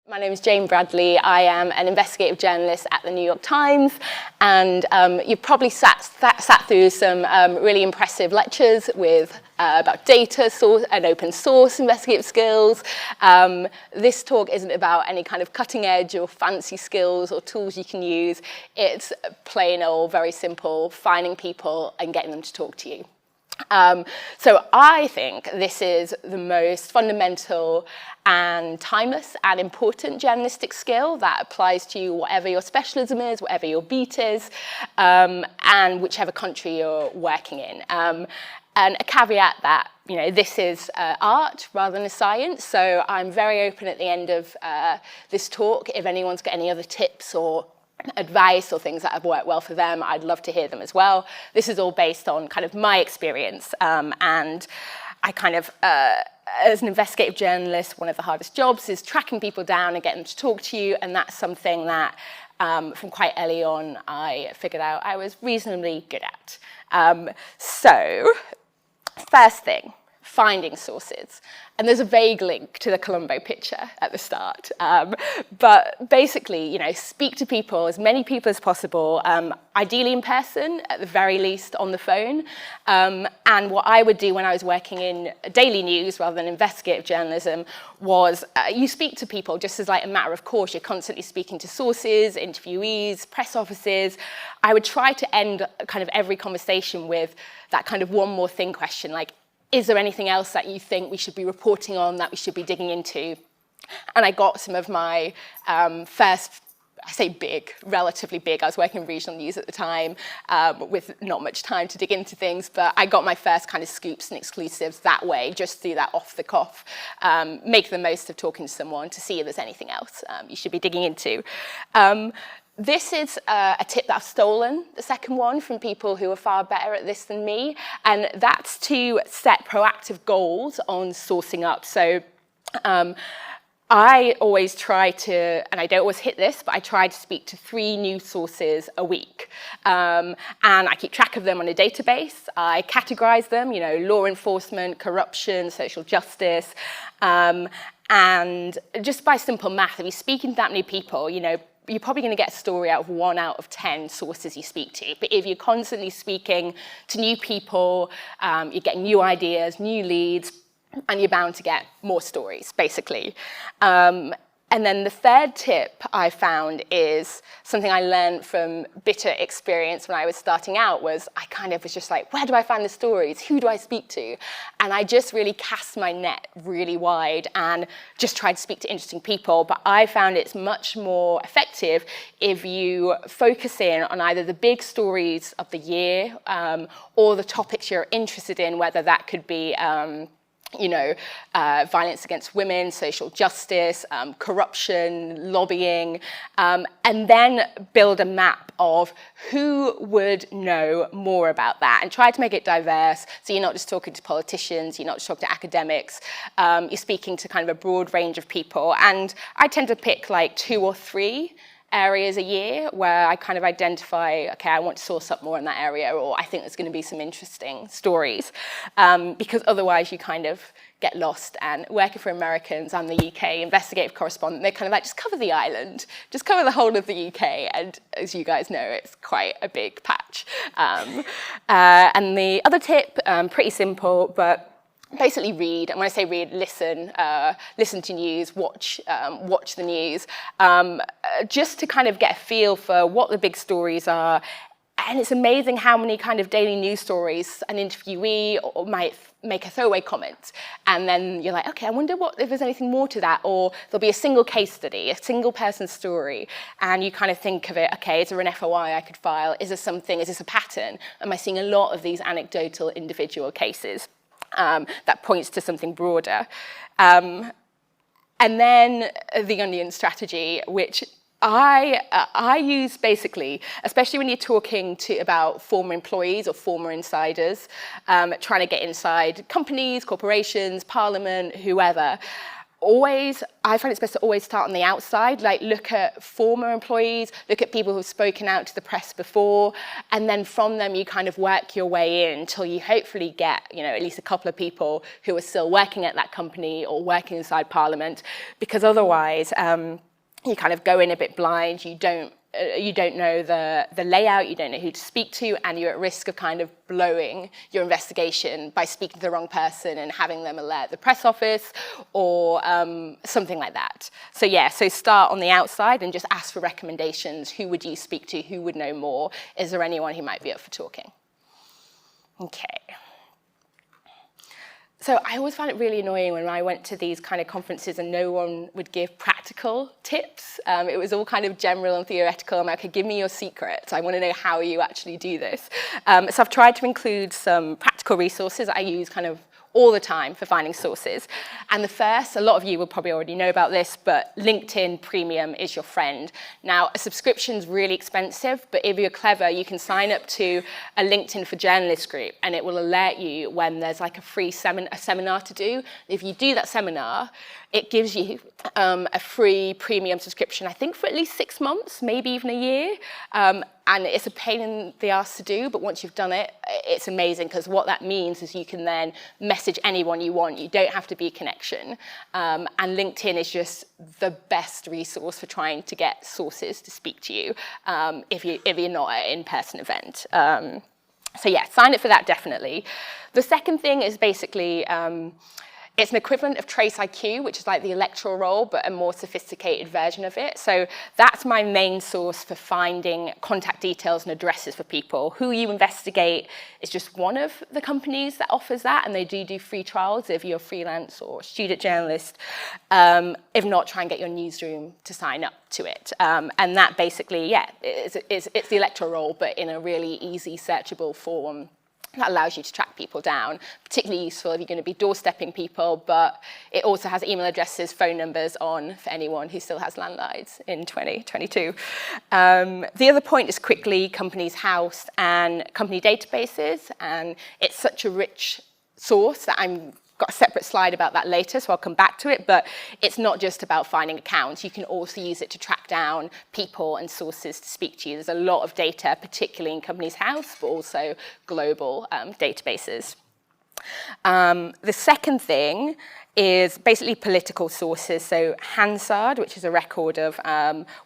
My name is Jane Bradley. I am an investigative journalist at the New York Times, and you've probably sat through some really impressive lectures with about data source and open source investigative skills. This talk isn't about any kind of cutting edge or fancy skills or tools you can use. It's plain old, very simple, finding people and getting them to talk to you. So I think this is the most fundamental and timeless and important journalistic skill that applies to you whatever your specialism is, whatever your beat is, and whichever country you're working in. And a caveat that, this is art rather than a science, so I'm very open at the end of this talk. If anyone's got any other tips or advice or things that have worked well for them, I'd love to hear them as well. This is all based on kind of my experience, and I kind of, as an investigative journalist, one of the hardest jobs is tracking people down and getting them to talk to you, and that's something that from quite early on I figured out I was reasonably good at. So, first thing, finding sources. And there's a vague link to the Colombo picture at the start. But basically, speak to people, as many people as possible, ideally in person, at the very least on the phone. And what I would do when I was working in daily news rather than investigative journalism was you speak to people just as like a matter of course. You're constantly speaking to sources, interviewees, press offices. I would try to end kind of every conversation with that kind of one more thing question, like, is there anything else that you think we should be reporting on, that we should be digging into? And I got some of my first, I say big, relatively big, I was working in regional news at the time with not much time to dig into things, but I got my first kind of scoops and exclusives that way, just through that off the cuff, make the most of talking to someone to see if there's anything else you should be digging into. This is a tip that I've stolen, the second one, from people who are far better at this than me, and that's to set proactive goals on sourcing up. So I always try to, and I don't always hit this, but I try to speak to 3 news sources a week. And I keep track of them on a database. I categorize them, law enforcement, corruption, social justice, and just by simple math, if you're speaking to that many people, you're probably going to get a story out of 1 out of 10 sources you speak to. But if you're constantly speaking to new people, you're getting new ideas, new leads, and you're bound to get more stories, basically. And then the third tip I found is something I learned from bitter experience when I was starting out was I kind of was just like, where do I find the stories? Who do I speak to? And I just really cast my net really wide and just tried to speak to interesting people. But I found it's much more effective if you focus in on either the big stories of the year or the topics you're interested in, whether that could be violence against women, social justice, corruption, lobbying, and then build a map of who would know more about that and try to make it diverse. So you're not just talking to politicians, you're not just talking to academics, you're speaking to kind of a broad range of people. And I tend to pick like 2 or 3 areas a year where I kind of identify, okay, I want to source up more in that area, or I think there's going to be some interesting stories, because otherwise you kind of get lost. And working for Americans, I'm the UK investigative correspondent, they're kind of like, just cover the island, just cover the whole of the UK, and as you guys know, it's quite a big patch. And the other tip, pretty simple, but basically read, and when I say read, listen to news, watch the news, just to kind of get a feel for what the big stories are. And it's amazing how many kind of daily news stories an interviewee might make a throwaway comment, and then you're like, okay, I wonder if there's anything more to that, or there'll be a single case study, a single person story, and you kind of think of it, okay, is there an FOI I could file? Is there something, is this a pattern? Am I seeing a lot of these anecdotal individual cases? That points to something broader. And then the onion strategy, which I use basically, especially when you're talking about former employees or former insiders, trying to get inside companies, corporations, parliament, whoever. I find it's best to always start on the outside, like look at former employees, look at people who've spoken out to the press before, and then from them you kind of work your way in until you hopefully get, at least a couple of people who are still working at that company or working inside Parliament, because otherwise you kind of go in a bit blind, you don't know the layout, you don't know who to speak to, and you're at risk of kind of blowing your investigation by speaking to the wrong person and having them alert the press office or something like that. So start on the outside and just ask for recommendations. Who would you speak to? Who would know more? Is there anyone who might be up for talking? Okay. So I always found it really annoying when I went to these kind of conferences and no one would give practical tips. It was all kind of general and theoretical. I'm like, okay, give me your secrets. I want to know how you actually do this. So I've tried to include some practical resources I use kind of all the time for finding sources. And the first, a lot of you will probably already know about this, but LinkedIn Premium is your friend. Now, a subscription's really expensive, but if you're clever, you can sign up to a LinkedIn for Journalists group, and it will alert you when there's like a free seminar to do. If you do that seminar, it gives you a free premium subscription, I think for at least 6 months, maybe even a year. And it's a pain in the ass to do, but once you've done it, it's amazing, because what that means is you can then message anyone you want. You don't have to be a connection. And LinkedIn is just the best resource for trying to get sources to speak to you if you're not at an in-person event. So yeah, sign up for that definitely. The second thing is basically, it's an equivalent of Trace IQ, which is like the electoral roll, but a more sophisticated version of it. So that's my main source for finding contact details and addresses for people. Who You Investigate is just one of the companies that offers that, and they do free trials if you're freelance or student journalist. If not, try and get your newsroom to sign up to it. And that basically, it's the electoral roll, but in a really easy, searchable form that allows you to track people down. Particularly useful if you're going to be doorstepping people, but it also has email addresses, phone numbers on for anyone who still has landlines in 2022. The other point is quickly Companies House and company databases, and it's such a rich source that I've got a separate slide about that later, so I'll come back to it, but it's not just about finding accounts. You can also use it to track down people and sources to speak to you. There's a lot of data, particularly in Companies House, but also global databases. The second thing is basically political sources. So Hansard, which is a record of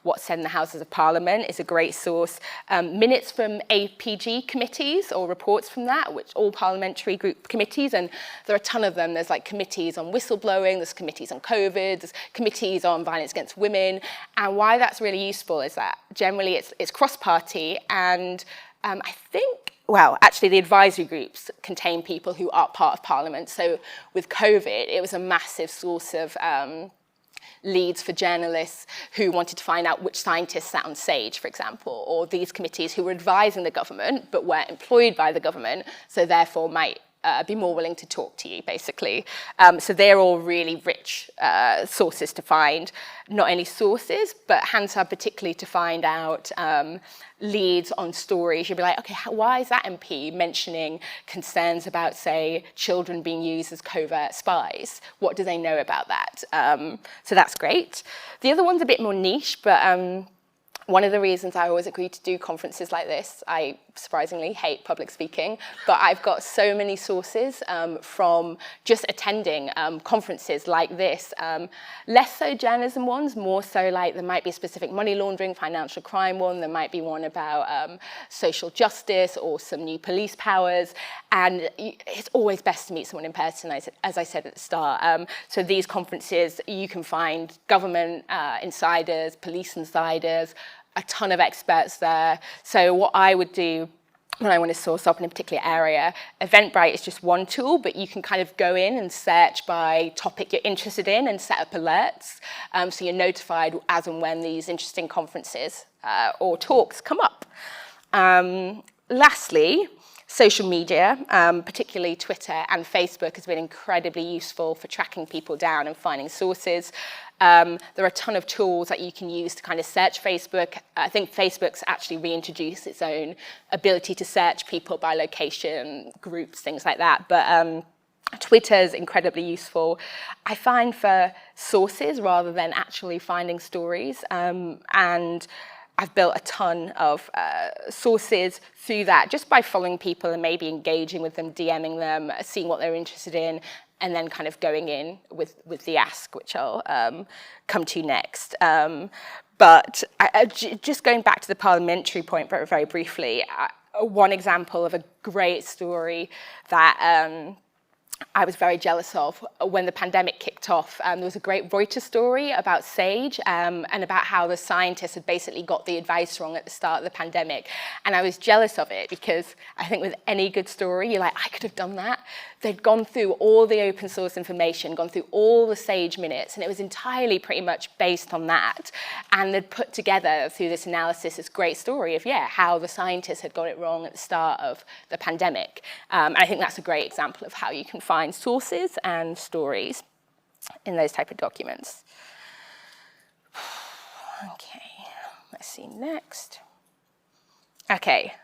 what's said in the Houses of Parliament, is a great source. Minutes from APG committees or reports from that, which all parliamentary group committees, and there are a ton of them. There's like committees on whistleblowing, there's committees on COVID, there's committees on violence against women. And why that's really useful is that generally it's cross-party, and I think, well, actually the advisory groups contain people who are part of Parliament. So with COVID, it was a massive source of leads for journalists who wanted to find out which scientists sat on stage, for example, or these committees who were advising the government but weren't employed by the government, so therefore might be more willing to talk to you, basically. So they're all really rich sources to find. Not only sources, but Hansard particularly to find out leads on stories. You'll be like, okay, why is that MP mentioning concerns about, say, children being used as covert spies? What do they know about that? So that's great. The other one's a bit more niche, but one of the reasons I always agree to do conferences like this, I surprisingly hate public speaking, but I've got so many sources from just attending conferences like this. Less so journalism ones, more so like there might be a specific money laundering, financial crime one, there might be one about social justice or some new police powers, and it's always best to meet someone in person, as I said at the start. So these conferences, you can find government insiders, police insiders, a ton of experts there. So what I would do when I want to source up in a particular area, Eventbrite is just one tool, but you can kind of go in and search by topic you're interested in and set up alerts. So you're notified as and when these interesting conferences or talks come up. Lastly, social media, particularly Twitter and Facebook, has been incredibly useful for tracking people down and finding sources. There are a ton of tools that you can use to kind of search Facebook. I think Facebook's actually reintroduced its own ability to search people by location, groups, things like that. But Twitter is incredibly useful, I find, for sources rather than actually finding stories. And I've built a ton of sources through that just by following people and maybe engaging with them, DMing them, seeing what they're interested in, and then kind of going in with the ask, which I'll come to next. But just going back to the parliamentary point very, very briefly, one example of a great story that I was very jealous of when the pandemic kicked off. There was a great Reuters story about Sage and about how the scientists had basically got the advice wrong at the start of the pandemic. And I was jealous of it because I think with any good story, you're like, I could have done that. They'd gone through all the open source information, gone through all the Sage minutes, and it was entirely pretty much based on that. And they'd put together through this analysis this great story of, how the scientists had got it wrong at the start of the pandemic. And I think that's a great example of how you can find sources and stories in those type of documents. Okay, let's see next. Okay.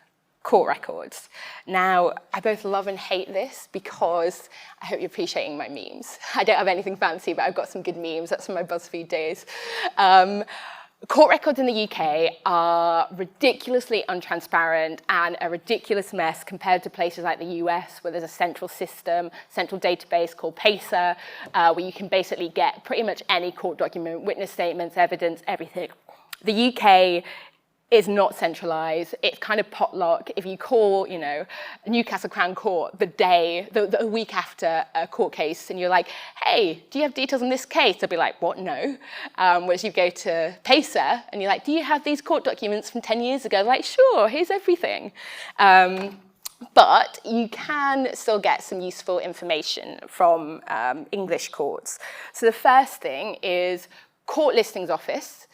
Court records. Now, I both love and hate this because I hope you're appreciating my memes. I don't have anything fancy, but I've got some good memes. That's from my BuzzFeed days. Court records in the UK are ridiculously untransparent and a ridiculous mess compared to places like the US, where there's a central system, central database called PACER, where you can basically get pretty much any court document, witness statements, evidence, everything. The UK is not centralized. It's kind of potluck. If you call, Newcastle Crown Court the week after a court case, and you're like, hey, do you have details on this case? They'll be like, what, no? Whereas you go to PACER, and you're like, do you have these court documents from 10 years ago? They're like, sure, here's everything. But you can still get some useful information from English courts. So the first thing is court listings offices.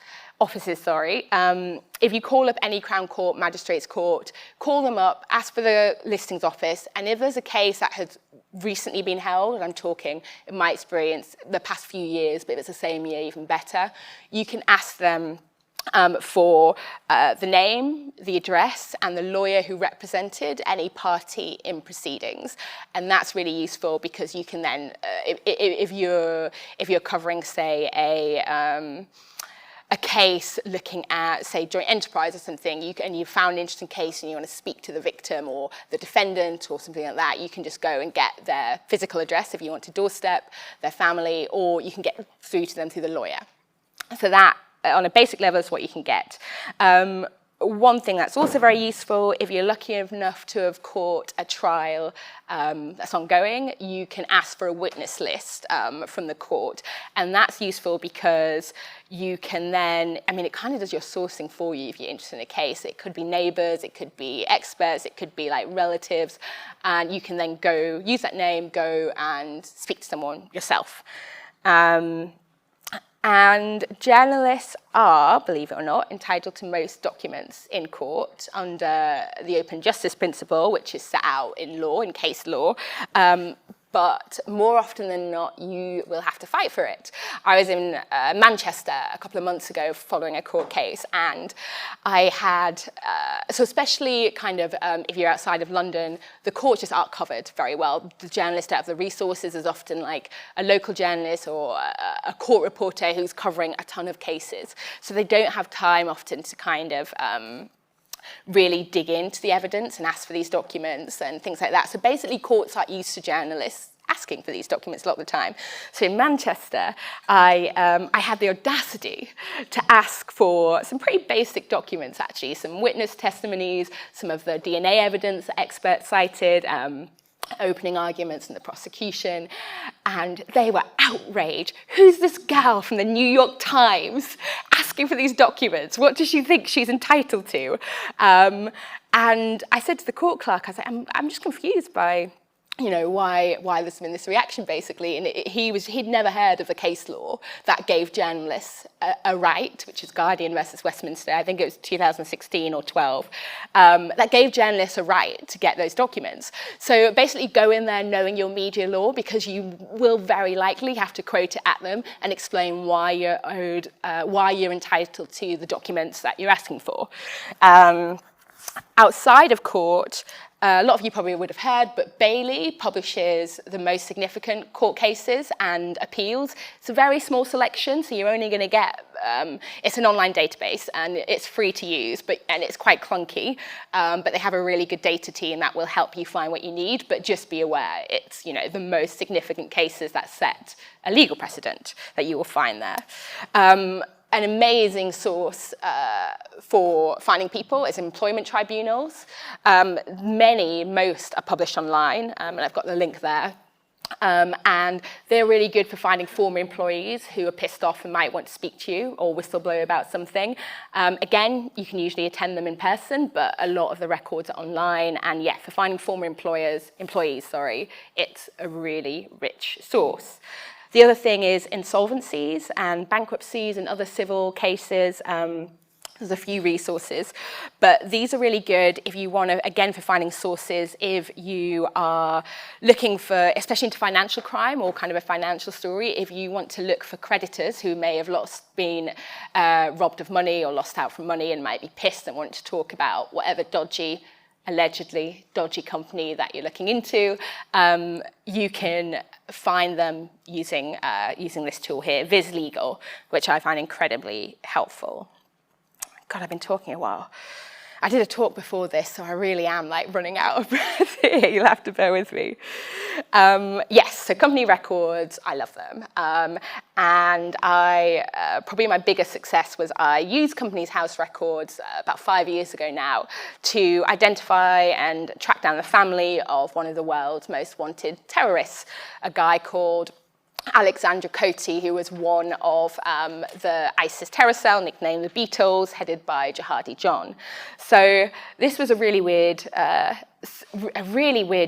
If you call up any Crown Court, Magistrates Court, call them up, ask for the listings office, and if there's a case that has recently been held, and I'm talking, in my experience, the past few years, but if it's the same year, even better, you can ask them for the name, the address, and the lawyer who represented any party in proceedings. And that's really useful because you can then, if you're covering, say, a case looking at, say, joint enterprise or something, and you found an interesting case and you want to speak to the victim or the defendant or something like that, you can just go and get their physical address if you want to doorstep their family, or you can get through to them through the lawyer. So that, on a basic level, is what you can get. One thing that's also very useful, if you're lucky enough to have caught a trial that's ongoing, you can ask for a witness list from the court. And that's useful because you can then, it kind of does your sourcing for you if you're interested in a case. It could be neighbors, it could be experts, it could be like relatives, and you can then go, use that name, go and speak to someone yourself. And journalists are, believe it or not, entitled to most documents in court under the open justice principle, which is set out in law, in case law. But more often than not, you will have to fight for it. I was in Manchester a couple of months ago following a court case, and I had, so especially kind of if you're outside of London, the courts just aren't covered very well. The journalist out of the resources is often like a local journalist or a court reporter who's covering a ton of cases. So they don't have time often to kind of really dig into the evidence and ask for these documents and things like that. So basically courts are used to journalists asking for these documents a lot of the time. So in Manchester, I had the audacity to ask for some pretty basic documents, actually, some witness testimonies, some of the DNA evidence that experts cited, opening arguments in the prosecution, and they were outraged. Who's this gal from the New York Times asking for these documents? What does she think she's entitled to? And I said to the court clerk, I said, I'm just confused by, why there's been this reaction, basically. And he'd never heard of the case law that gave journalists a right, which is Guardian versus Westminster, I think it was 2016 or 12, that gave journalists a right to get those documents. So basically go in there knowing your media law, because you will very likely have to quote it at them and explain why you're entitled to the documents that you're asking for. Outside of court, A lot of you probably would have heard, but Bailey publishes the most significant court cases and appeals. It's a very small selection, so you're only going to get, it's an online database and it's free to use, and it's quite clunky, but they have a really good data team that will help you find what you need, but just be aware, it's the most significant cases that set a legal precedent that you will find there. An amazing source for finding people is employment tribunals. Most are published online, and I've got the link there. And they're really good for finding former employees who are pissed off and might want to speak to you or whistleblow about something. Again, you can usually attend them in person, but a lot of the records are online. And yeah, for finding former employees, it's a really rich source. The other thing is insolvencies and bankruptcies and other civil cases. There's a few resources, but these are really good if you want to, again, for finding sources, if you are looking for, especially into financial crime or kind of a financial story, if you want to look for creditors who may have been robbed of money or lost out from money and might be pissed and want to talk about whatever allegedly dodgy company that you're looking into, you can find them using this tool here, Viz Legal, which I find incredibly helpful. God, I've been talking a while. I did a talk before this, so I really am running out of breath here. You'll have to bear with me. Yes, so company records, I love them. And probably my biggest success was I used companies' house records about 5 years ago now to identify and track down the family of one of the world's most wanted terrorists, a guy called Alexander Coty, who was one of the ISIS terror cell, nicknamed the Beatles, headed by Jihadi John. So this was a really weird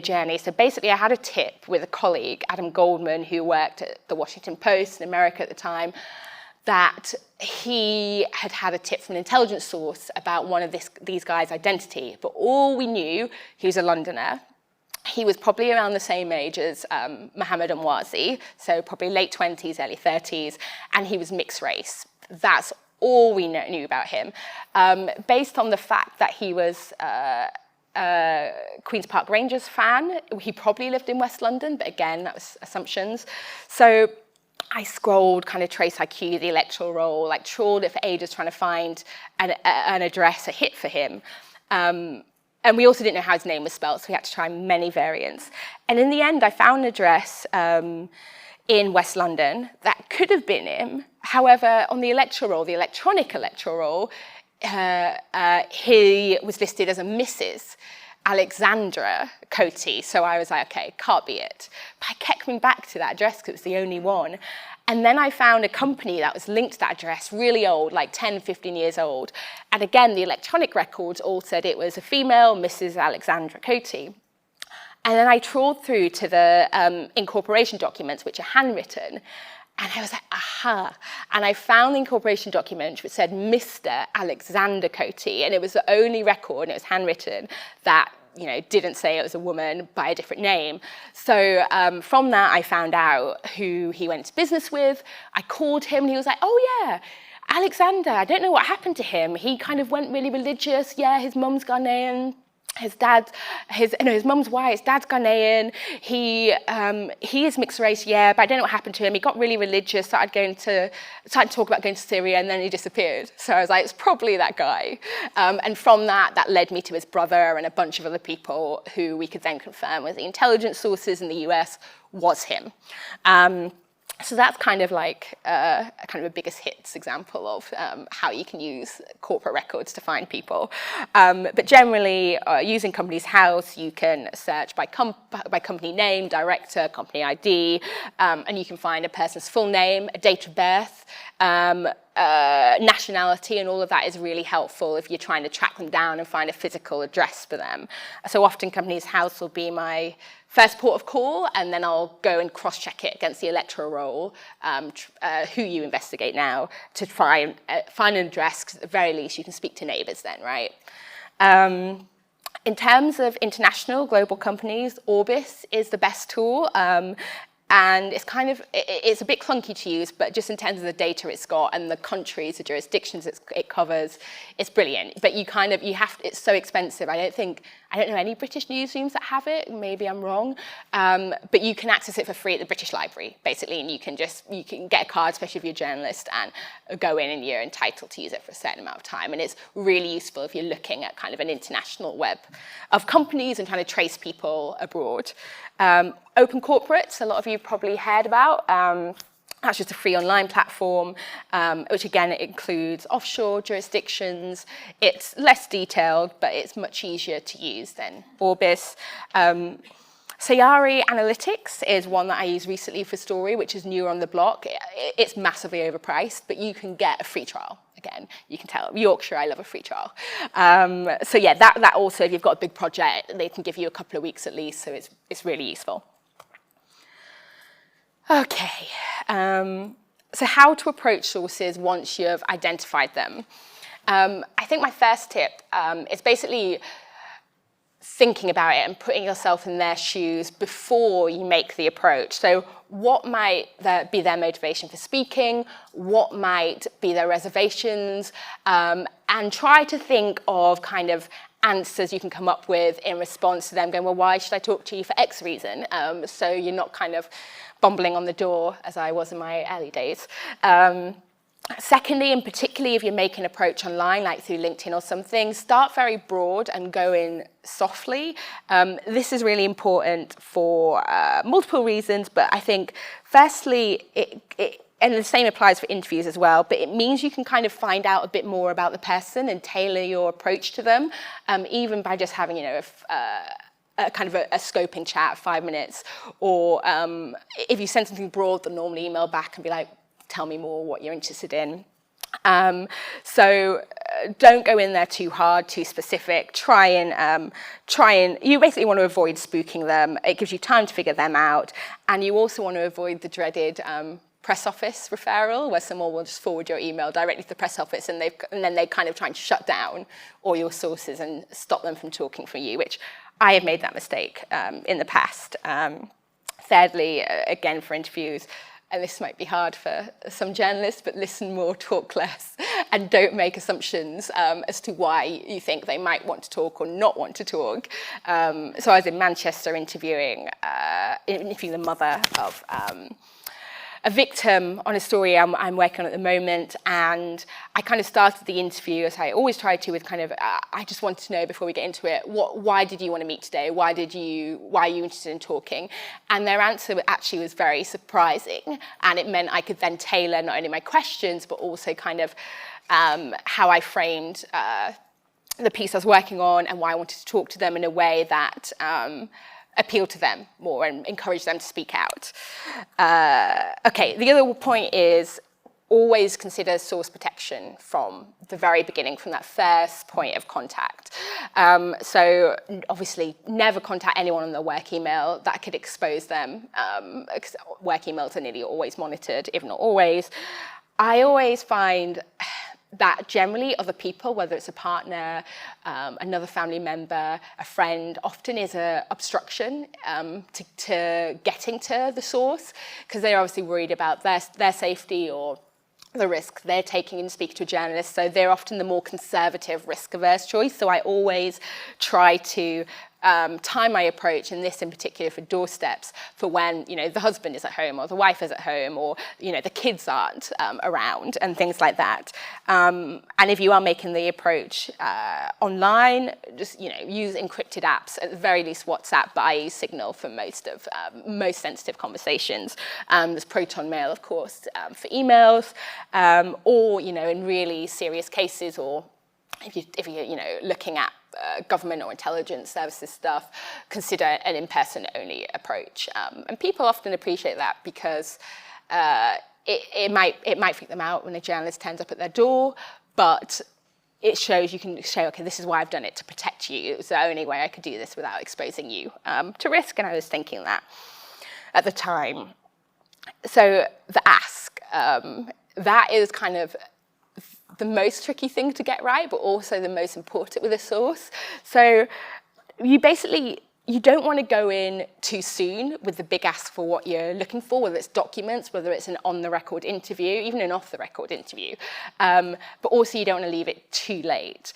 journey. So basically, I had a tip with a colleague, Adam Goldman, who worked at the Washington Post in America at the time, that he had a tip from an intelligence source about one of these guys' identity. But all we knew, he was a Londoner. He was probably around the same age as Mohammed Anwazi, so probably late 20s, early 30s, and he was mixed race. That's all we knew about him. Based on the fact that he was a Queen's Park Rangers fan, he probably lived in West London, but again, that was assumptions. So I scrolled, kind of Trace IQ, the electoral roll, trawled it for ages trying to find an address, a hit for him. And we also didn't know how his name was spelled, so we had to try many variants. And in the end, I found an address in West London that could have been him. However, on the electoral roll, the electronic electoral roll, he was listed as a Mrs. Alexandra Coty. So I was like, okay, can't be it. But I kept coming back to that address because it was the only one. And then I found a company that was linked to that address, really old, 10, 15 years old. And again, the electronic records all said it was a female, Mrs. Alexandra Coty. And then I trawled through to the incorporation documents, which are handwritten. And I was like, aha. And I found the incorporation document which said Mr. Alexander Coty. And it was the only record, and it was handwritten, that didn't say it was a woman by a different name. So from that, I found out who he went to business with. I called him, and he was like, oh, yeah, Alexander, I don't know what happened to him. He kind of went really religious. Yeah, his mum's Ghanaian. His mum's white, his dad's Ghanaian. He is mixed race, yeah, but I don't know what happened to him. He got really religious, started to talk about going to Syria, and then he disappeared. So I was like, it's probably that guy. And from that led me to his brother and a bunch of other people who we could then confirm with the intelligence sources in the US was him. So that's kind of a biggest hits example of how you can use corporate records to find people. But generally, using Companies House, you can search by company name, director, company ID, and you can find a person's full name, a date of birth, nationality, and all of that is really helpful if you're trying to track them down and find a physical address for them. So often Companies House will be my first port of call, and then I'll go and cross-check it against the electoral roll, who you investigate now, to try and find an address, because at the very least you can speak to neighbours then, right? In terms of international global companies, Orbis is the best tool. And it's kind of, it's a bit clunky to use, but just in terms of the data it's got and the countries, the jurisdictions it covers, it's brilliant. But it's so expensive. I don't know any British newsrooms that have it, maybe I'm wrong. But you can access it for free at the British Library, basically, and you can get a card, especially if you're a journalist, and go in and you're entitled to use it for a certain amount of time. And it's really useful if you're looking at kind of an international web of companies and trying to trace people abroad. Open Corporates, a lot of you probably heard about. That's just a free online platform, which again, it includes offshore jurisdictions. It's less detailed, but it's much easier to use than Orbis. Sayari Analytics is one that I used recently for Story, which is newer on the block. It's massively overpriced, but you can get a free trial. Again, you can tell, Yorkshire, I love a free trial. So yeah, that also, if you've got a big project, they can give you a couple of weeks at least, so it's really useful. Okay, so how to approach sources once you've identified them. I think my first tip is basically thinking about it and putting yourself in their shoes before you make the approach. So what might be their motivation for speaking? What might be their reservations? And try to think of kind of answers you can come up with in response to them going, well, why should I talk to you for X reason? So you're not kind of bumbling on the door, as I was in my early days. Secondly, and particularly if you're making an approach online, like through LinkedIn or something, start very broad and go in softly. This is really important for multiple reasons, but I think firstly, and the same applies for interviews as well, but it means you can kind of find out a bit more about the person and tailor your approach to them, even by just having, a kind of a scoping chat, 5 minutes, or if you send something broad, they'll normally email back and be like, tell me more what you're interested in. So don't go in there too hard, too specific. Try and you basically want to avoid spooking them. It gives you time to figure them out. And you also want to avoid the dreaded press office referral, where someone will just forward your email directly to the press office and then they kind of try and shut down all your sources and stop them from talking for you, which I have made that mistake in the past. Thirdly, again, for interviews, and this might be hard for some journalists, but listen more, talk less, and don't make assumptions as to why you think they might want to talk or not want to talk. So I was in Manchester interviewing the mother of a victim on a story I'm working on at the moment, and I kind of started the interview, as I always try to, with kind of, I just wanted to know before we get into it, why did you want to meet today? Why are you interested in talking? And their answer actually was very surprising, and it meant I could then tailor not only my questions, but also kind of how I framed the piece I was working on and why I wanted to talk to them in a way that appeal to them more and encourage them to speak out. Okay, the other point is always consider source protection from the very beginning, from that first point of contact. So obviously never contact anyone on their work email. That could expose them. Work emails are nearly always monitored, if not always. I always find that generally other people, whether it's a partner, another family member, a friend, often is an obstruction to getting to the source, because they're obviously worried about their safety or the risk they're taking in speaking to a journalist. So they're often the more conservative, risk-averse choice. So I always try to time my approach, and this in particular for doorsteps, for when the husband is at home or the wife is at home or the kids aren't around and things like that. And if you are making the approach online, just use encrypted apps, at the very least WhatsApp, but I use Signal for most sensitive conversations. There's Proton Mail, of course, for emails, or in really serious cases, or if you're looking at government or intelligence services stuff, consider an in-person only approach. And people often appreciate that, because it might freak them out when a journalist turns up at their door, but it shows you can show, okay, this is why I've done it, to protect you. It was the only way I could do this without exposing you to risk, and I was thinking that at the time. So the ask, that is kind of the most tricky thing to get right, but also the most important with a source. So you basically you don't want to go in too soon with the big ask for what you're looking for, whether it's documents, whether it's an on-the-record interview, even an off-the-record interview. But also you don't want to leave it too late.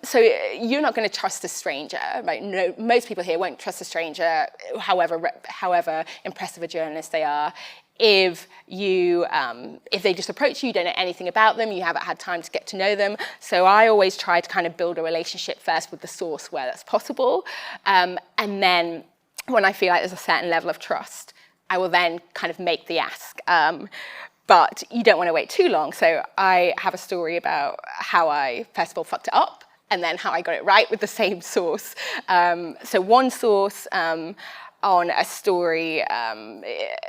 So you're not going to trust a stranger. Right? No, most people here won't trust a stranger, however impressive a journalist they are. If they just approach you, you don't know anything about them, you haven't had time to get to know them. So I always try to kind of build a relationship first with the source where that's possible. And then when I feel like there's a certain level of trust, I will then kind of make the ask. But you don't want to wait too long. So I have a story about how I, first of all, fucked it up, and then how I got it right with the same source. So one source, on a story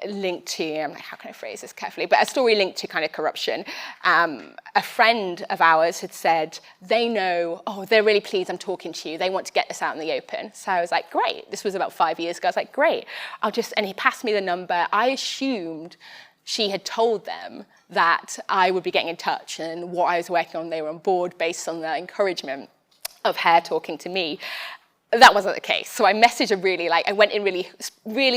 linked to, how can I phrase this carefully, but a story linked to kind of corruption. A friend of ours had said, they know, oh, they're really pleased I'm talking to you. They want to get this out in the open. So I was like, great. This was about 5 years ago. I was like, great. And he passed me the number. I assumed she had told them that I would be getting in touch and what I was working on, they were on board based on the encouragement of her talking to me. That wasn't the case. So I messaged her I went in really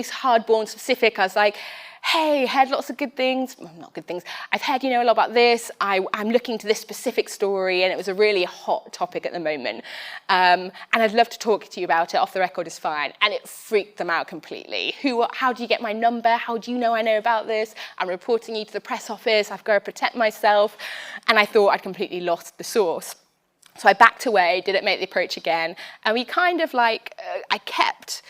hardball specific. I was like, hey, heard lots of good things. Well, not good things. I've heard, a lot about this. I'm looking to this specific story, and it was a really hot topic at the moment. And I'd love to talk to you about it. Off the record is fine. And it freaked them out completely. How do you get my number? How do you know I know about this? I'm reporting you to the press office. I've got to protect myself. And I thought I'd completely lost the source. So I backed away, didn't make the approach again, and we kind of I kept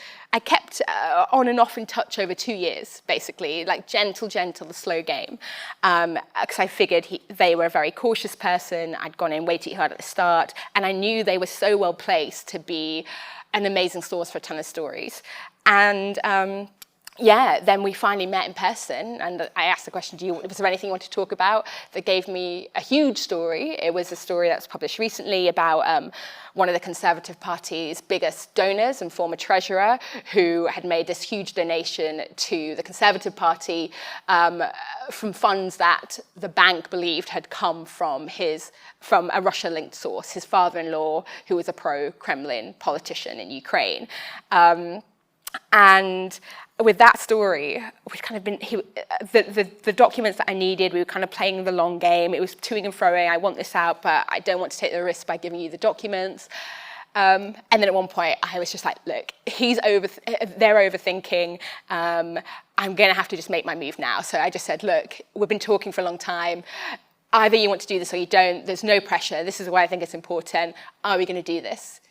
on and off in touch over 2 years, basically, gentle, the slow game, because I figured they were a very cautious person. I'd gone in way too hard at the start, and I knew they were so well placed to be an amazing source for a ton of stories. And then we finally met in person, and I asked the question, was there anything you want to talk about? They gave me a huge story. It was a story that was published recently about one of the Conservative Party's biggest donors and former treasurer, who had made this huge donation to the Conservative Party from funds that the bank believed had come from a Russia-linked source, his father-in-law, who was a pro-Kremlin politician in Ukraine. And with that story, we'd kind of been, the documents that I needed, we were kind of playing the long game. It was toing and froing. I want this out, but I don't want to take the risk by giving you the documents. And then at one point, I was just like, look, they're overthinking. I'm going to have to just make my move now. So I just said, look, we've been talking for a long time. Either you want to do this or you don't. There's no pressure. This is why I think it's important. Are we going to do this?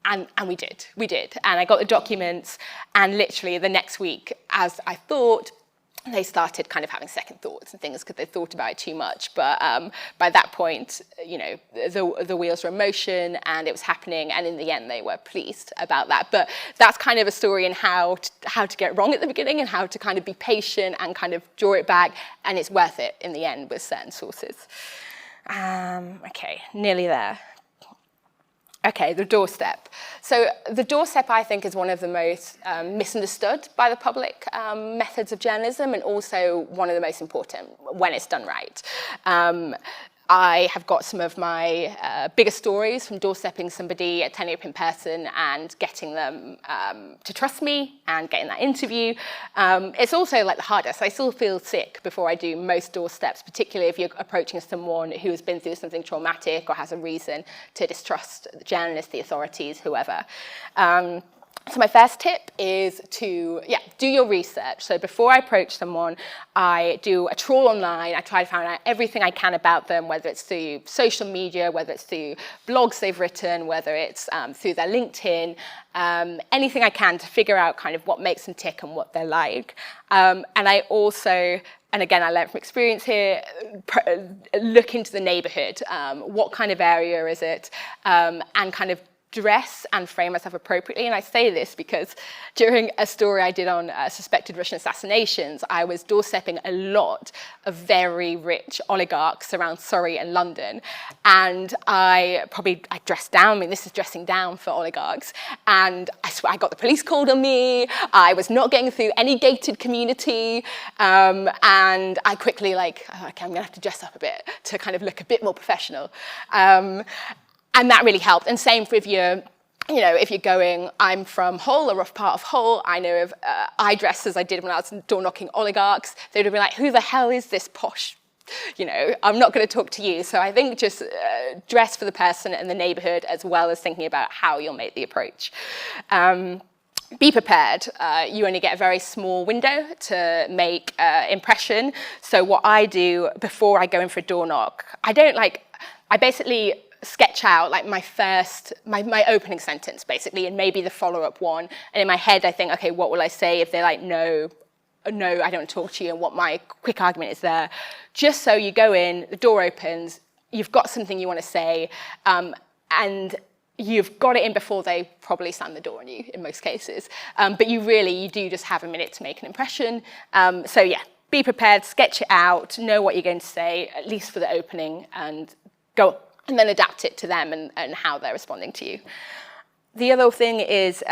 And we did. And I got the documents, and literally the next week, as I thought, they started kind of having second thoughts and things because they thought about it too much. But by that point, the wheels were in motion and it was happening. And in the end, they were pleased about that. But that's kind of a story in how to get wrong at the beginning and how to kind of be patient and kind of draw it back. And it's worth it in the end with certain sources. Okay, nearly there. Okay, the Doorstep. So the Doorstep, I think, is one of the most misunderstood by the public methods of journalism, and also one of the most important when it's done right. I have got some of my biggest stories from doorstepping somebody, attending up in person and getting them to trust me and getting that interview. It's also the hardest. I still feel sick before I do most doorsteps, particularly if you're approaching someone who has been through something traumatic or has a reason to distrust the journalists, the authorities, whoever. So my first tip is to, do your research. So before I approach someone, I do a trawl online. I try to find out everything I can about them, whether it's through social media, whether it's through blogs they've written, whether it's through their LinkedIn, anything I can to figure out kind of what makes them tick and what they're like. And I also, and again, I learned from experience here, look into the neighborhood. What kind of area is it? And kind of dress and frame myself appropriately. And I say this because during a story I did on suspected Russian assassinations, I was doorstepping a lot of very rich oligarchs around Surrey and London. And I dressed down. I mean, this is dressing down for oligarchs. And I swear I got the police called on me. I was not getting through any gated community. And I quickly okay, I'm going to have to dress up a bit to kind of look a bit more professional. And that really helped. And same if you're you know, if you're going, I'm from Hull, a rough part of Hull, I know of I dress as I did when I was door knocking oligarchs, they would have been like, who the hell is this posh, you know, I'm not going to talk to you. So I think just dress for the person and the neighbourhood, as well as thinking about how you'll make the approach. Be prepared. You only get a very small window to make impression. So what I do before I go in for a door knock, I basically sketch out like my opening sentence basically, and maybe the follow-up one. And in my head, I think, okay, what will I say if they're like, no, I don't want to talk to you, and what my quick argument is there. Just so you go in, the door opens, you've got something you want to say, and you've got it in before they probably slam the door on you in most cases. But you do just have a minute to make an impression. So yeah, be prepared, sketch it out, know what you're going to say, at least for the opening, and go, and then adapt it to them and how they're responding to you. The other thing is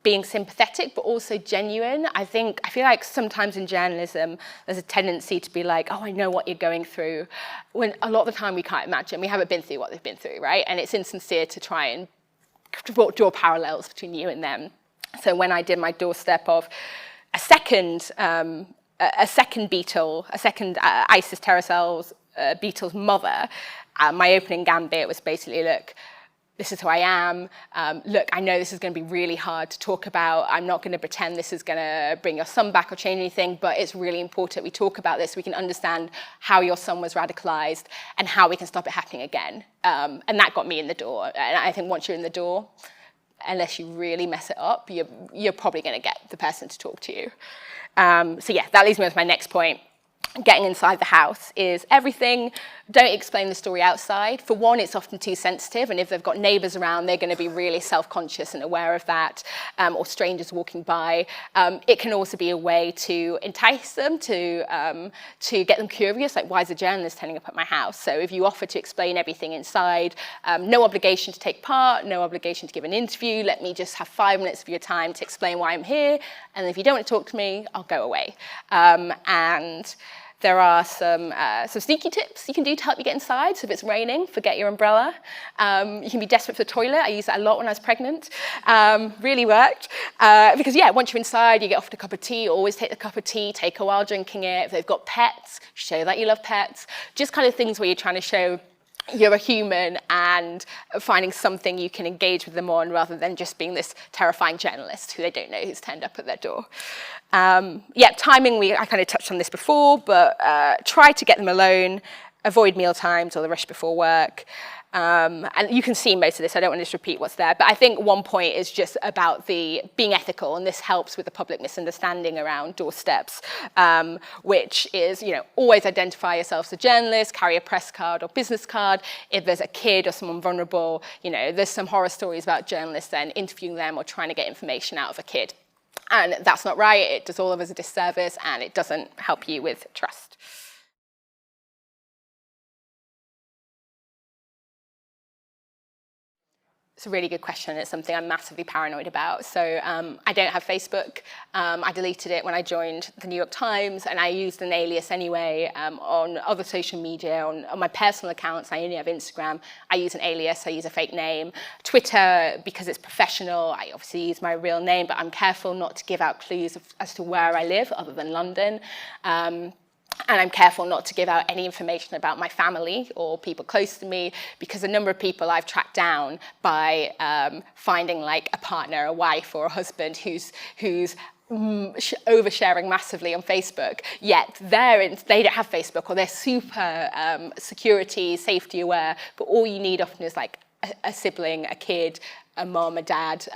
being sympathetic, but also genuine. I feel like sometimes in journalism, there's a tendency to be like, oh, I know what you're going through, when a lot of the time we can't imagine. We haven't been through what they've been through, right? And it's insincere to try and draw parallels between you and them. So when I did my doorstep of a second beetle, a second ISIS terror cells beetle's mother, my opening gambit was basically, look, this is who I am. Look, I know this is going to be really hard to talk about. I'm not going to pretend this is going to bring your son back or change anything, but it's really important we talk about this so we can understand how your son was radicalized and how we can stop it happening again. And that got me in the door. And I think once you're in the door, unless you really mess it up, you're probably going to get the person to talk to you. So yeah, that leads me to my next point. Getting inside the house is everything. Don't explain the story outside. For one, it's often too sensitive, and if they've got neighbours around, they're going to be really self-conscious and aware of that, or strangers walking by. It can also be a way to entice them, to get them curious, like, why is a journalist turning up at my house? So if you offer to explain everything inside, no obligation to take part, no obligation to give an interview, let me just have 5 minutes of your time to explain why I'm here, and if you don't want to talk to me, I'll go away. And there are some sneaky tips you can do to help you get inside. So if it's raining, forget your umbrella. You can be desperate for the toilet. I used that a lot when I was pregnant. Really worked. Because yeah, once you're inside, you get offered a cup of tea. Always take the cup of tea. Take a while drinking it. If they've got pets, show that you love pets. Just kind of things where you're trying to show you're a human and finding something you can engage with them on, rather than just being this terrifying journalist who they don't know who's turned up at their door. Yeah, timing, I kind of touched on this before, but try to get them alone, avoid meal times or the rush before work. And you can see most of this, I don't want to just repeat what's there, but I think one point is just about the being ethical, and this helps with the public misunderstanding around doorsteps, which is, you know, always identify yourself as a journalist, carry a press card or business card. If there's a kid or someone vulnerable, you know, there's some horror stories about journalists then interviewing them or trying to get information out of a kid. And that's not right, it does all of us a disservice, and it doesn't help you with trust. It's a really good question. It's something I'm massively paranoid about. So I don't have Facebook. I deleted it when I joined the New York Times, and I used an alias anyway on other social media. On my personal accounts, I only have Instagram. I use an alias. I use a fake name. Twitter, because it's professional, I obviously use my real name, but I'm careful not to give out clues as to where I live other than London. And I'm careful not to give out any information about my family or people close to me, because a number of people I've tracked down by finding like a partner, a wife or a husband who's oversharing massively on Facebook, yet they don't have Facebook, or they're super security, safety aware, but all you need often is like a sibling, a kid, a mom, a dad,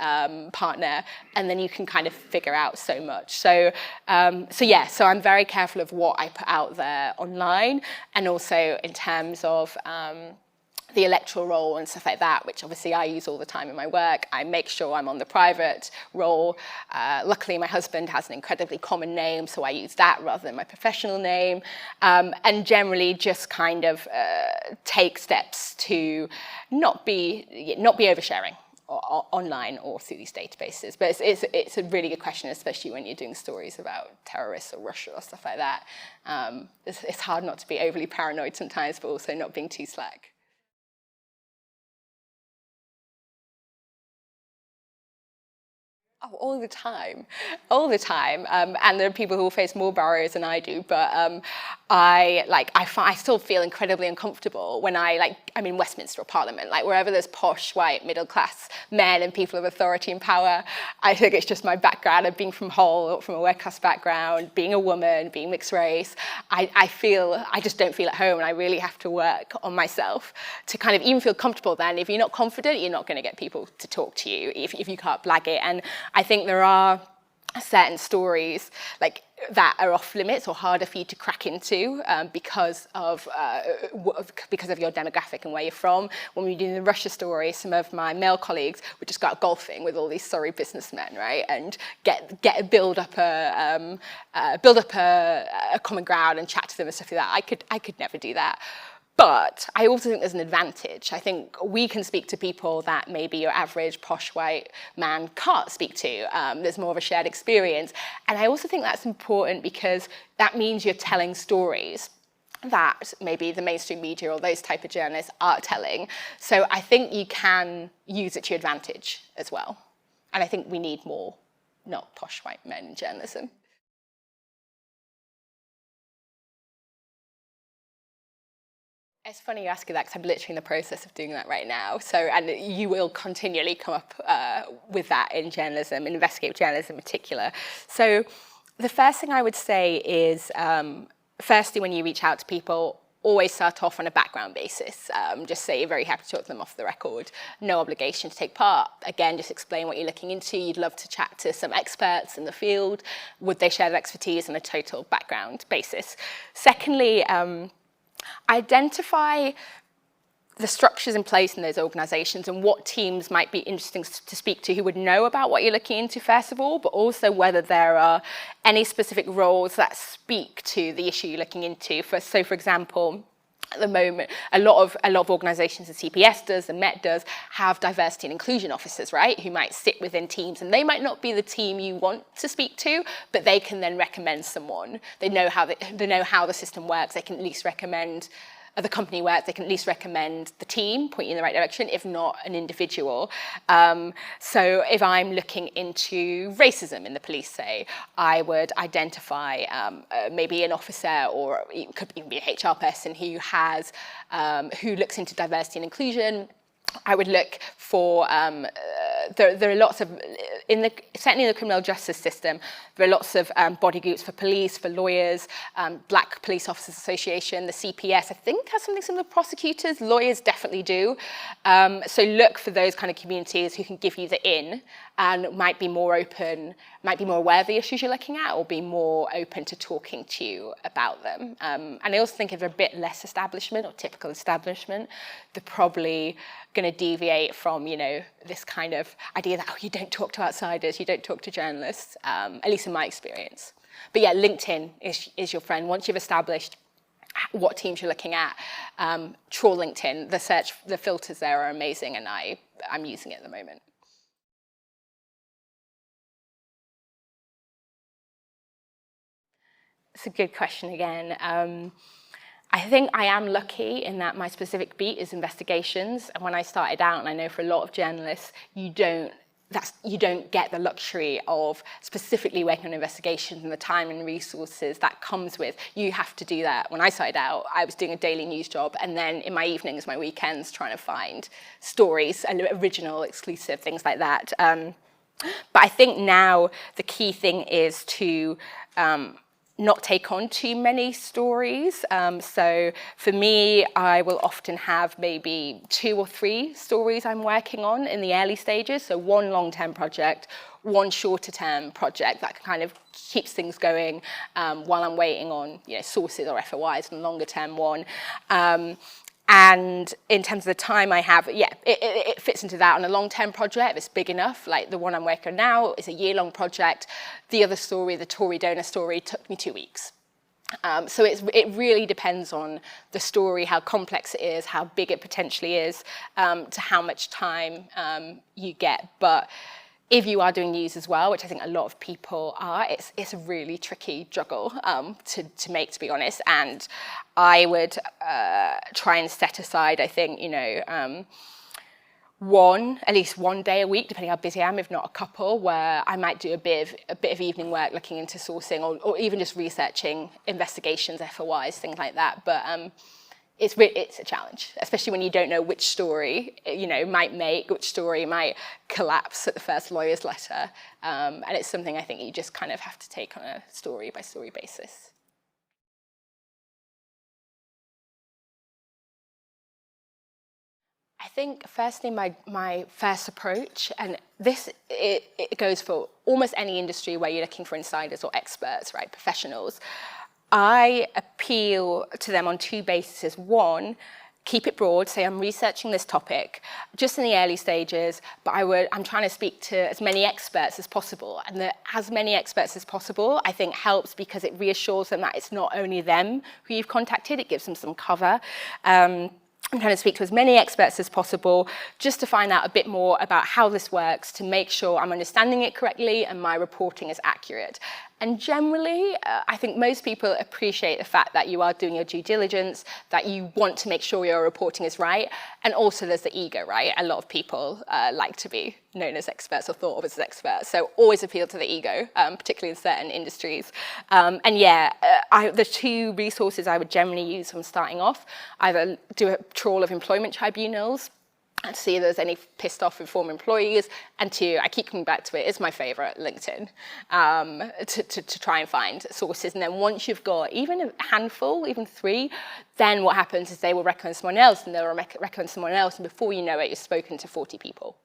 partner, and then you can kind of figure out so much. So I'm very careful of what I put out there online, and also in terms of the electoral roll and stuff like that, which obviously I use all the time in my work. I make sure I'm on the private roll. Luckily, my husband has an incredibly common name, so I use that rather than my professional name. And generally just kind of take steps to not be oversharing online or through these databases. But it's a really good question, especially when you're doing stories about terrorists or Russia or stuff like that. It's hard not to be overly paranoid sometimes, but also not being too slack. Oh, all the time. And there are people who will face more barriers than I do, but I still feel incredibly uncomfortable when I'm in Westminster or Parliament, like wherever there's posh, white, middle-class men and people of authority and power. I think it's just my background of being from Hull, from a working-class background, being a woman, being mixed race. I just don't feel at home, and I really have to work on myself to kind of even feel comfortable then. If you're not confident, you're not going to get people to talk to you if you can't blag it. And I think there are certain stories like that are off limits or harder for you to crack into because of your demographic and where you're from. When we were doing the Russia story, some of my male colleagues would just go out golfing with all these Surrey businessmen, right, and build up a common ground and chat to them and stuff like that. I could never do that. But I also think there's an advantage. I think we can speak to people that maybe your average posh white man can't speak to. There's more of a shared experience. And I also think that's important because that means you're telling stories that maybe the mainstream media or those type of journalists aren't telling. So I think you can use it to your advantage as well. And I think we need more not posh white men in journalism. It's funny you ask that because I'm literally in the process of doing that right now. So, and you will continually come up with that in journalism, in investigative journalism in particular. So the first thing I would say is, firstly, when you reach out to people, always start off on a background basis. Just say you're very happy to talk to them off the record. No obligation to take part. Again, just explain what you're looking into. You'd love to chat to some experts in the field. Would they share their expertise on a total background basis? Secondly, identify the structures in place in those organisations and what teams might be interesting to speak to who would know about what you're looking into, first of all, but also whether there are any specific roles that speak to the issue you're looking into. So, for example, at the moment, a lot of organisations, the CPS does, the Met does, have diversity and inclusion officers, right, who might sit within teams, and they might not be the team you want to speak to, but they can then recommend someone. They know how the system works. They can at least recommend the company works. They can at least recommend the team, point you in the right direction, if not an individual. So if I'm looking into racism in the police, say, I would identify maybe an officer, or it could even be a HR person who looks into diversity and inclusion. I would look for, there are lots of, certainly in the criminal justice system, there are lots of body groups for police, for lawyers, Black Police Officers Association, the CPS, I think has something similar to prosecutors, lawyers definitely do. So look for those kind of communities who can give you the in and might be more open, might be more aware of the issues you're looking at, or be more open to talking to you about them. And I also think if they're a bit less establishment or typical establishment, they're probably going to deviate from, this kind of idea that, you don't talk to outsiders, you don't talk to journalists, at least in my experience. But yeah, LinkedIn is your friend. Once you've established what teams you're looking at, trawl LinkedIn. The filters there are amazing, and I'm using it at the moment. It's a good question again. I think I am lucky in that my specific beat is investigations. And when I started out, and I know for a lot of journalists, you don't get the luxury of specifically working on investigations and the time and resources that comes with. You have to do that. When I started out, I was doing a daily news job, and then in my evenings, my weekends, trying to find stories and original, exclusive, things like that. But I think now the key thing is to not take on too many stories. So for me, I will often have maybe 2 or 3 stories I'm working on in the early stages. So one long-term project, one shorter-term project that kind of keeps things going while I'm waiting on sources or FOIs and a longer-term one. And in terms of the time I have, it fits into that. On a long-term project, if it's big enough, like the one I'm working on now is a year-long project. The other story, the Tory donor story, took me 2 weeks. So it really depends on the story, how complex it is, how big it potentially is, to how much time you get. But if you are doing news as well, which I think a lot of people are, it's a really tricky juggle to make, to be honest. And I would try and set aside, I think, at least one day a week, depending how busy I am, if not a couple, where I might do a bit of evening work looking into sourcing or even just researching investigations, FOIs, things like that. But it's a challenge, especially when you don't know which story which story might collapse at the first lawyer's letter. And it's something I think you just kind of have to take on a story by story basis. I think, firstly, my first approach, and it goes for almost any industry where you're looking for insiders or experts, right, professionals. I appeal to them on two bases. One, keep it broad, say I'm researching this topic just in the early stages, but I'm trying to speak to as many experts as possible. And as many experts as possible, I think, helps because it reassures them that it's not only them who you've contacted, it gives them some cover. I'm trying to speak to as many experts as possible just to find out a bit more about how this works, to make sure I'm understanding it correctly and my reporting is accurate. And generally, I think most people appreciate the fact that you are doing your due diligence, that you want to make sure your reporting is right. And also there's the ego, right? A lot of people like to be known as experts or thought of as experts. So always appeal to the ego, particularly in certain industries. The two resources I would generally use when starting off, either do a trawl of employment tribunals, and see if there's any pissed off former employees, and two, I keep coming back to it, is my favorite, LinkedIn, to try and find sources. And then once you've got even a handful, even 3, then what happens is they will recommend someone else, and they'll recommend someone else, and before you know it, you've spoken to 40 people.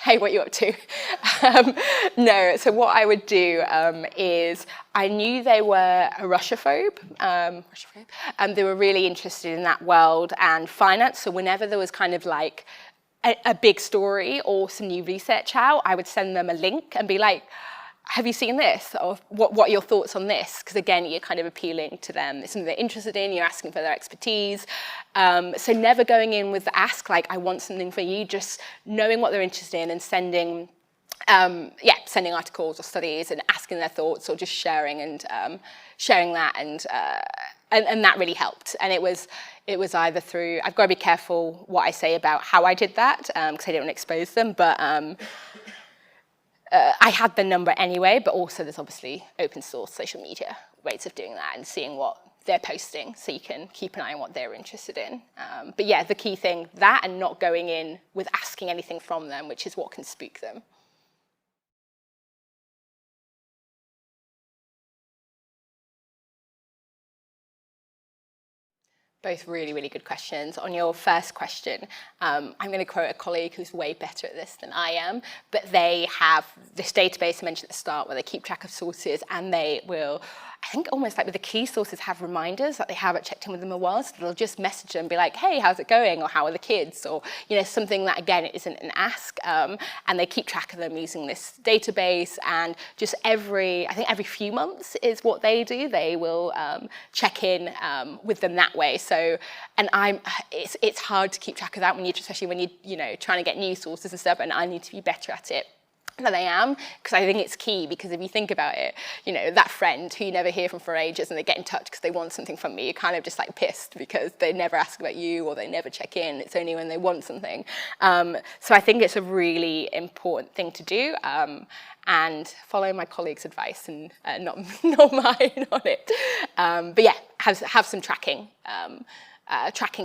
Hey, what are you up to? No, so what I would do is, I knew they were a Russiaphobe, and they were really interested in that world and finance. So whenever there was kind of like a big story or some new research out, I would send them a link and be like, have you seen this? Or what are your thoughts on this? Because again, you're kind of appealing to them. It's something they're interested in, you're asking for their expertise. So never going in with the ask, like, I want something for you, just knowing what they're interested in and sending articles or studies and asking their thoughts, or just sharing and sharing that, and that really helped. And it was either through, I've got to be careful what I say about how I did that, because I didn't want to expose them, but I had the number anyway, but also there's obviously open source social media ways of doing that and seeing what they're posting, so you can keep an eye on what they're interested in. But yeah, the key thing, that, and not going in with asking anything from them, which is what can spook them. Both really, really good questions. On your first question, I'm going to quote a colleague who's way better at this than I am, but they have this database I mentioned at the start where they keep track of sources, and they will, I think almost like with the key sources, have reminders that they haven't checked in with them in a while, so they'll just message them and be like, hey, how's it going? Or how are the kids? Or, something that, again, isn't an ask. And they keep track of them using this database, and just every few months is what they do. They will check in with them that way. So, and it's hard to keep track of that especially when you're trying to get new sources and stuff, and I need to be better at it than I am, because I think it's key. Because if you think about it, that friend who you never hear from for ages, and they get in touch because they want something from me, you're kind of just like pissed because they never ask about you or they never check in. It's only when they want something. So I think it's a really important thing to do, and follow my colleagues' advice and not mine on it. But yeah, have some tracking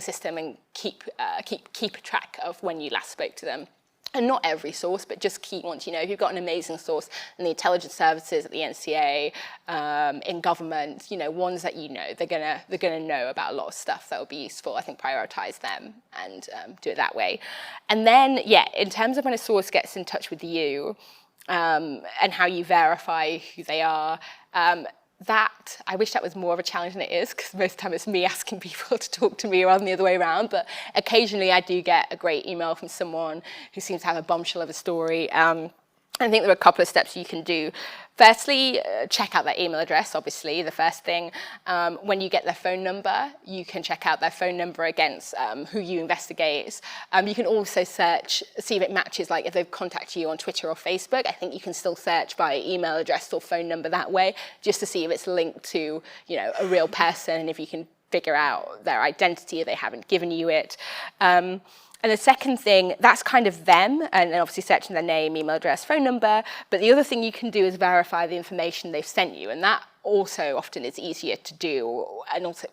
system, and keep track of when you last spoke to them. And not every source, but just key ones. If you've got an amazing source in the intelligence services, at the NCA, in government, ones that they're gonna know about a lot of stuff that will be useful. I think prioritize them and do it that way. And then, yeah, in terms of when a source gets in touch with you, and how you verify who they are, that, I wish that was more of a challenge than it is, because most of the time it's me asking people to talk to me rather than the other way around. But occasionally I do get a great email from someone who seems to have a bombshell of a story. I think there are a couple of steps you can do. Firstly, check out their email address, obviously, the first thing. When you get their phone number, you can check out their phone number against who you investigate. You can also search, see if it matches, like if they've contacted you on Twitter or Facebook. I think you can still search by email address or phone number that way, just to see if it's linked to, you know, a real person, and if you can figure out their identity if they haven't given you it. And the second thing, that's kind of them, and then obviously searching their name, email address, phone number. But the other thing you can do is verify the information they've sent you, and that also often is easier to do, and also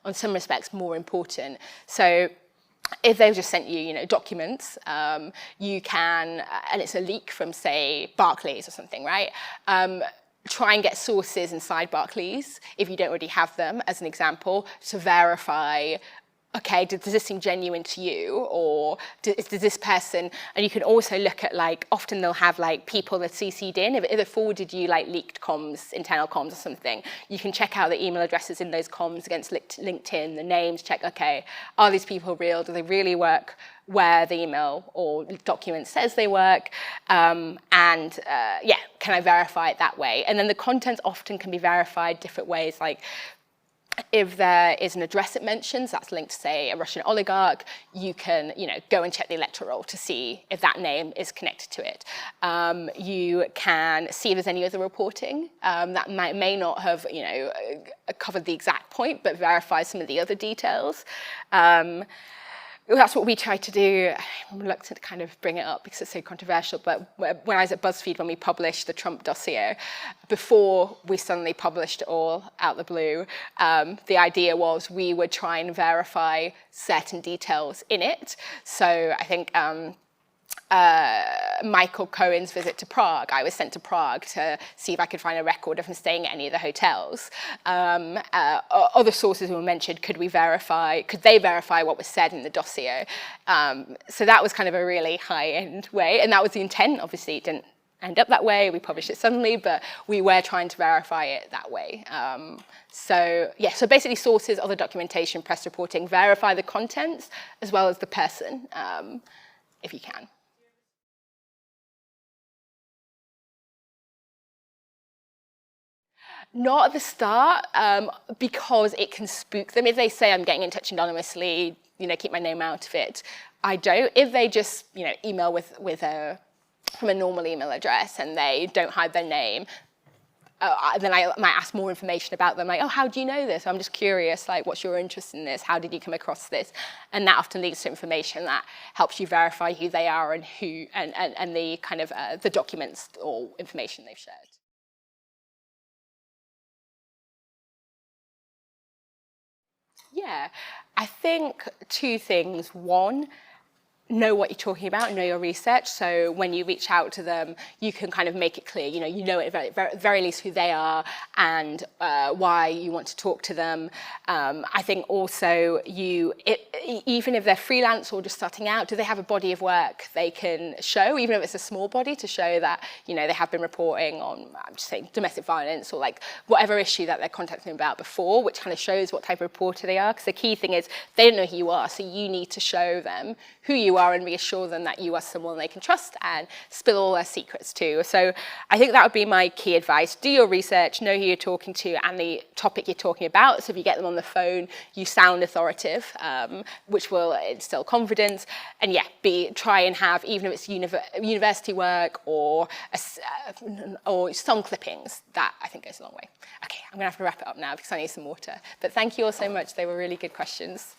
on some respects more important. So if they've just sent you, you know, documents, you can, and it's a leak from, say, Barclays or something, right? Try and get sources inside Barclays, if you don't already have them, as an example, to verify, okay, does this seem genuine to you, or does this person, and you can also look at, like, often they'll have, like, people that CC'd in, if it forwarded you, like, leaked comms, internal comms or something, you can check out the email addresses in those comms against LinkedIn, the names, check, okay, are these people real, do they really work where the email or document says they work, yeah, can I verify it that way? And then the contents often can be verified different ways, like, if there is an address it mentions that's linked to, say, a Russian oligarch, you can, you know, go and check the electoral roll to see if that name is connected to it. You can see if there's any other reporting that may not have, you know, covered the exact point, but verify some of the other details. That's what we try to do. I'm reluctant to kind of bring it up because it's so controversial, but when I was at BuzzFeed, when we published the Trump dossier, before we suddenly published it all out the blue, the idea was we would try and verify certain details in it. So I think Michael Cohen's visit to Prague, I was sent to Prague to see if I could find a record of him staying at any of the hotels. Other sources were mentioned, could they verify what was said in the dossier? So that was kind of a really high-end way, and that was the intent. Obviously, it didn't end up that way. We published it suddenly, but we were trying to verify it that way. So yeah, so basically sources, other documentation, press reporting, verify the contents as well as the person, if you can. Not at the start, because it can spook them. If they say, I'm getting in touch anonymously, you know, keep my name out of it, I don't. If they just, you know, email from a normal email address and they don't hide their name, then I might ask more information about them, like, oh, how do you know this? I'm just curious, like, what's your interest in this? How did you come across this? And that often leads to information that helps you verify who they are and who, and the kind of the documents or information they've shared. Yeah, I think two things. One, know what you're talking about, know your research. So when you reach out to them, you can kind of make it clear, you know at the very least who they are and why you want to talk to them. I think also even if they're freelance or just starting out, do they have a body of work they can show, even if it's a small body, to show that, you know, they have been reporting on, I'm just saying, domestic violence or like whatever issue that they're contacting about before, which kind of shows what type of reporter they are. Because the key thing is they don't know who you are, so you need to show them who you are and reassure them that you are someone they can trust and spill all their secrets to. So I think that would be my key advice. Do your research, know who you're talking to and the topic you're talking about. So if you get them on the phone, you sound authoritative, which will instill confidence. And yeah, try and have, even if it's university work or some clippings, that I think goes a long way. Okay, I'm gonna have to wrap it up now because I need some water. But thank you all so much. They were really good questions.